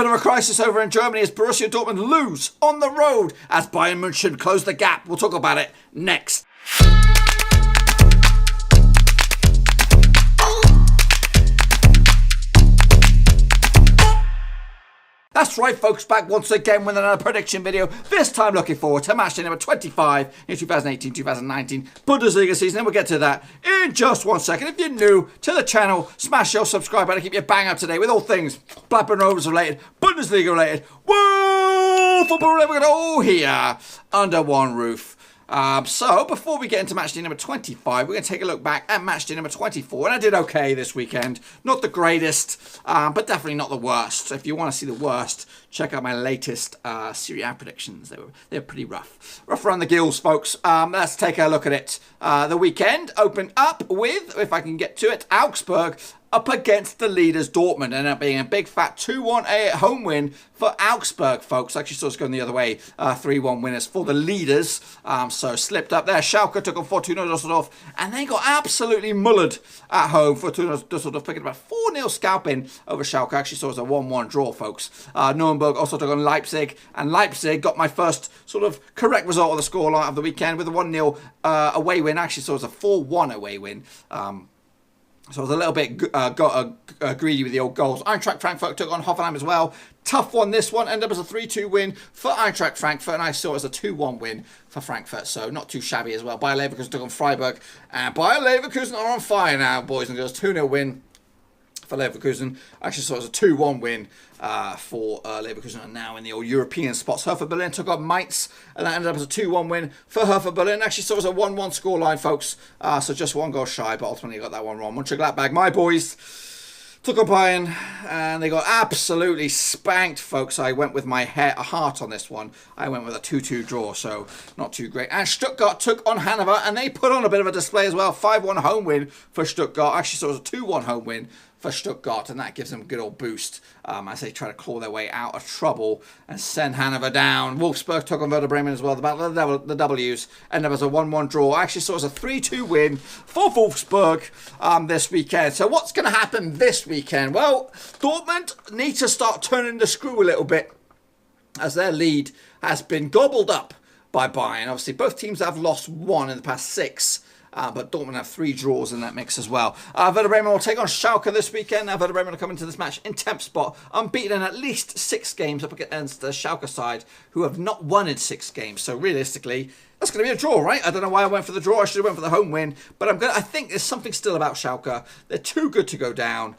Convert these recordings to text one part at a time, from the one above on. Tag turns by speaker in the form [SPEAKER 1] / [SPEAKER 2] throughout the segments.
[SPEAKER 1] Bit of a crisis over in Germany as Borussia Dortmund lose on the road as Bayern München close the gap. We'll talk about it next. That's right, folks, back once again with another prediction video. This time looking forward to match day number 25 in 2018-2019 Bundesliga season. And we'll get to that in just 1 second. If you're new to the channel, smash your subscribe button to keep you bang up to date with all things Blackburn Rovers related, Bundesliga related, football related, all here under one roof. So, before we get into match day number 25, we're going to take a look back at match day number 24. And I did okay this weekend. Not the greatest, but definitely not the worst. So if you want to see the worst, check out my latest Serie A predictions. They were pretty rough. Rough around the gills, folks. Let's take a look at it. The weekend opened up with, if I can get to it, Augsburg up against the leaders Dortmund. Ended up being a big fat 2-1 home win for Augsburg, folks. Actually saw us going the other way. 3-1 winners for the leaders. So slipped up there. Schalke took on Fortuna Düsseldorf and they got absolutely mullered at home. Fortuna Düsseldorf picking about 4-0 scalping over Schalke. Actually saw us a 1-1 draw, folks. Nürnberg also took on Leipzig, and Leipzig got my first sort of correct result of the scoreline of the weekend with a 1-0 away win. Actually saw us a 4-1 away win. So I was a little bit greedy with the old goals. Eintracht Frankfurt took on Hoffenheim as well. Tough one, this one. Ended up as a 3-2 win for Eintracht Frankfurt. And I saw it as a 2-1 win for Frankfurt. So not too shabby as well. Bayer Leverkusen took on Freiburg. And Bayer Leverkusen are on fire now, boys and girls. 2-0 win for Leverkusen. I actually saw it as a 2-1 win for Leverkusen, and now in the old European spots. Hertha Berlin took on Mainz, and that ended up as a 2-1 win for Hertha Berlin. Actually saw it as a 1-1 scoreline, folks. So just one goal shy, but ultimately got that one wrong. Mönchengladbach, my boys, took on Bayern, and they got absolutely spanked, folks. I went with my heart on this one. I went with a 2-2 draw, so not too great. And Stuttgart took on Hannover, and they put on a bit of a display as well. 5-1 home win for Stuttgart. Actually saw it as a 2-1 home win for Stuttgart, and that gives them a good old boost as they try to claw their way out of trouble and send Hannover down. Wolfsburg took on Werder Bremen as well. The battle of the W's ended up as a 1-1 draw. I actually saw it as a 3-2 win for Wolfsburg this weekend. So what's going to happen this weekend? Well, Dortmund need to start turning the screw a little bit as their lead has been gobbled up by Bayern. Obviously, both teams have lost one in the past 6. But Dortmund have 3 draws in that mix as well. Werder Bremen will take on Schalke this weekend. Now Werder Bremen will come into this match in 10th spot, unbeaten in at least 6 games up against the Schalke side, who have not won in 6 games. So realistically, that's going to be a draw, right? I don't know why I went for the draw. I should have went for the home win. But I think there's something still about Schalke. They're too good to go down.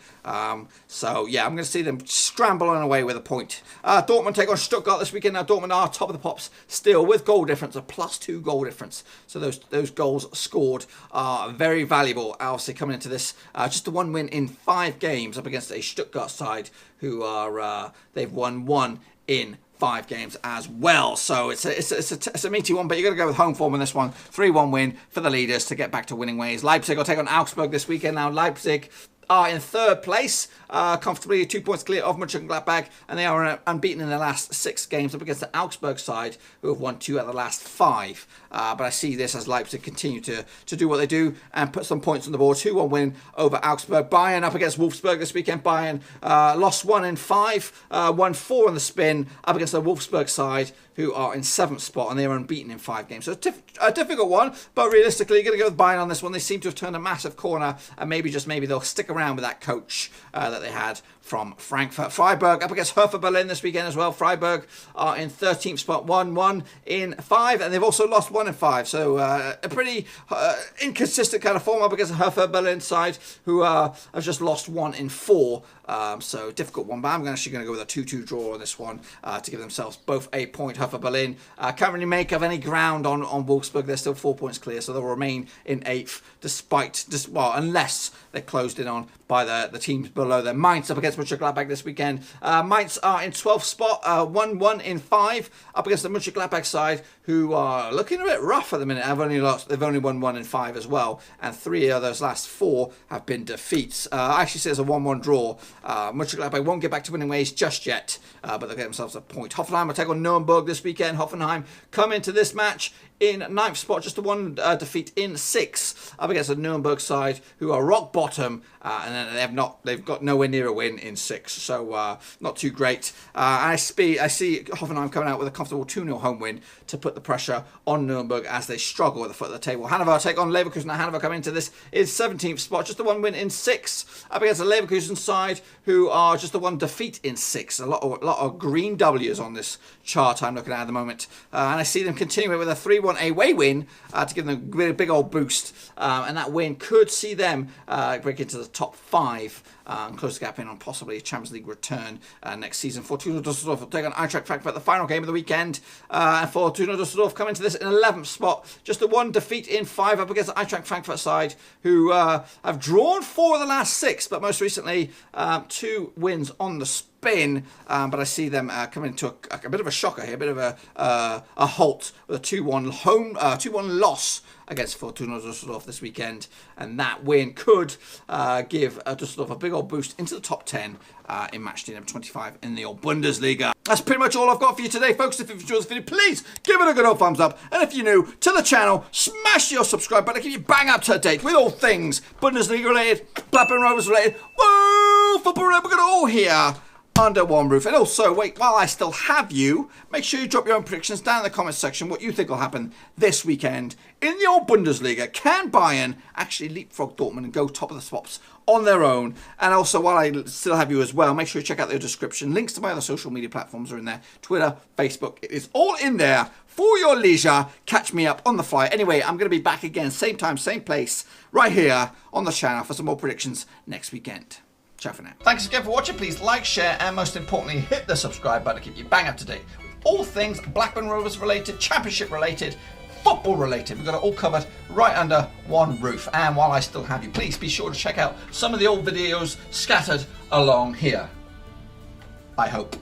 [SPEAKER 1] So, yeah, I'm going to see them scrambling away with a point. Dortmund take on Stuttgart this weekend. Now, Dortmund are top of the pops still with goal difference, a +2 goal difference. So those goals scored are very valuable. Obviously, coming into this, just the 1 win in 5 games up against a Stuttgart side who are, they've won 1 in 5 games as well. So it's a meaty one, but you're going to go with home form in this one. 3-1 win for the leaders to get back to winning ways. Leipzig will take on Augsburg this weekend. Now Leipzig are in 3rd place, comfortably 2 points clear of Mönchengladbach, and they are unbeaten in their last 6 games up against the Augsburg side, who have won 2 out of the last 5. But I see this as Leipzig continue to do what they do and put some points on the board. 2-1 win over Augsburg. Bayern up against Wolfsburg this weekend. Bayern lost 1 in 5, won 4 on the spin up against the Wolfsburg side, who are in 7th spot, and they're unbeaten in 5 games. So a difficult one, but realistically, you're going to go with Bayern on this one. They seem to have turned a massive corner, and maybe they'll stick around with that coach that they had from Frankfurt. Freiburg up against Hertha Berlin this weekend as well. Freiburg are in 13th spot, 1-1 in 5, and they've also lost 1 in 5. So a pretty inconsistent kind of form up against the Hertha Berlin side, who have just lost 1 in 4. So difficult one, but I'm actually going to go with a 2-2 draw on this one to give themselves both a point. Hertha Berlin can't really make up any ground on Wolfsburg. They're still 4 points clear, so they'll remain in 8th unless they're closed in on by the teams below them. Mainz up against Mönchengladbach this weekend. Mainz are in 12th spot, 1-1 in 5 up against the Mönchengladbach side, who are looking a bit rough at the minute. They've only won 1 in 5 as well, and 3 of those last 4 have been defeats. I actually say it's a 1-1 draw. Mönchengladbach won't get back to winning ways just yet, but they'll get themselves a point. Hoffenheim will take on Nürnberg this weekend. Hoffenheim come into this match in 9th spot, just a 1 defeat in 6 up against the Nuremberg side, who are rock bottom and they've got nowhere near a win in 6, so not too great. I see Hoffenheim coming out with a comfortable 2-0 home win to put the pressure on Nürnberg as they struggle at the foot of the table. Hannover take on Leverkusen. Now Hannover come into this in 17th spot, just the 1 win in 6 up against the Leverkusen side, who are just the 1 defeat in 6. A lot of green W's on this chart I'm looking at the moment, and I see them continuing with a 3-1 away win to give them a big old boost, and that win could see them break into the top 5 and close the gap in on possibly a Champions League return next season. Fortuna Düsseldorf will take on Eintracht Frankfurt, the final game of the weekend, and Fortuna Düsseldorf come into this in 11th spot, just the 1 defeat in 5 up against the Eintracht Frankfurt side, who have drawn 4 of the last 6, but most recently 2 wins on the spin, but I see them coming into a bit of a shocker here, a bit of a halt with a 2-1 loss against Fortuna Düsseldorf this weekend, and that win could give Düsseldorf a big old boost into the top 10 in match day number 25 in the old Bundesliga. That's pretty much all I've got for you today, folks. If you've enjoyed this video, please give it a good old thumbs up, and if you're new to the channel, smash your subscribe button to keep you bang up to date with all things Bundesliga related, Blackburn Rovers related, woo, football related. We're going to all hear under one roof. And also, wait, while I still have you, make sure you drop your own predictions down in the comments section, what you think will happen this weekend in the old Bundesliga. Can Bayern actually leapfrog Dortmund and go top of the spots on their own? And also, while I still have you as well, make sure you check out the description. Links to my other social media platforms are in there. Twitter, Facebook, it is all in there for your leisure. Catch me up on the fly. Anyway, I'm going to be back again, same time, same place, right here on the channel for some more predictions next weekend. Ciao for now. Thanks again for watching. Please like, share, and most importantly, hit the subscribe button to keep you bang up to date with all things Blackburn Rovers related, Championship related, football related. We've got it all covered right under one roof. And while I still have you, please be sure to check out some of the old videos scattered along here. I hope.